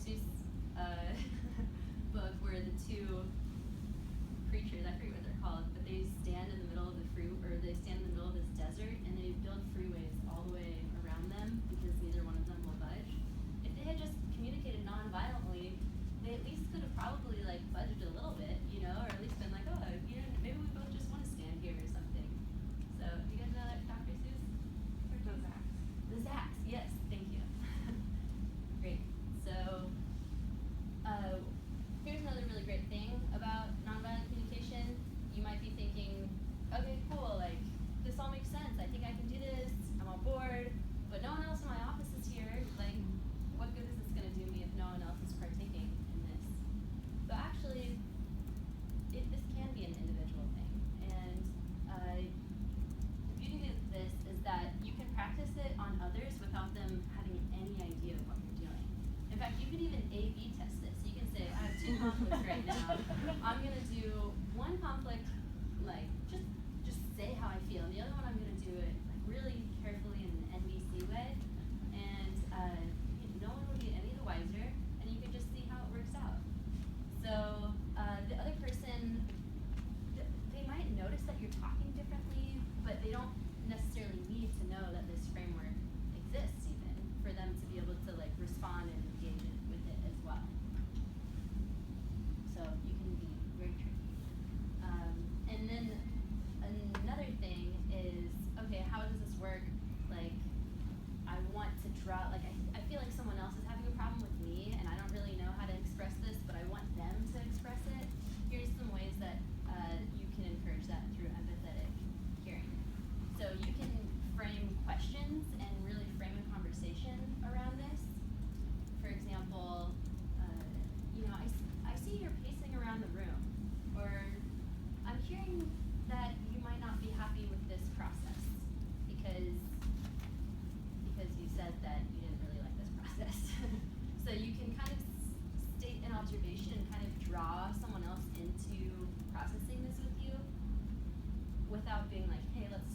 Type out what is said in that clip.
Seuss book where the two creatures, I forget what they're called, but they stand in the middle of they stand in the middle of this desert and they build freeways all the way around them because neither one of them will budge. If they had just communicated non-violently, they at least could have probably like budged a little bit, you know, or at least been like, oh, you know, maybe we both just want to stand here or something. So, do you guys know that Dr. Seuss? The Zacks. The Zacks, yes, thank you. Great. So, here's another really great thing about nonviolent communication. You might be thinking, okay, cool, like, this all makes sense. I think I can do this. I'm on board. But no one else in my office is here. Like, what good is this going to do me if no one else is partaking in this? But actually, this can be an individual thing. And the beauty of this is that you can practice it on others without them having any idea of what you're doing. In fact, you could even A/B test this. You can say, I have 2 conflicts right now. I'm going to do one conflict, like, just say how I feel. And the other one, I'm going to do it like really carefully in an NBC way. And no one will be any the wiser, and you can just see how it works out. So the other person, they might notice that you're talking differently, but they don't necessarily need to know that this framework exists even for them to be able to like respond and engage with it as well. So you can be very tricky. And then another thing is, okay, how does this work? Like, I want to draw, like, I feel like someone else is having a problem with me, and I don't really know how to express this, but I want them to express it. Here's some ways that you can encourage that through empathetic hearing. So you can frame questions and really frame a conversation around this. For example, you know, I see you're pacing around the room, or I'm hearing that you might not be happy with this process because you said that you didn't really like this process. So you can kind of state an observation and kind of draw someone else into processing this with you without being like, hey, let's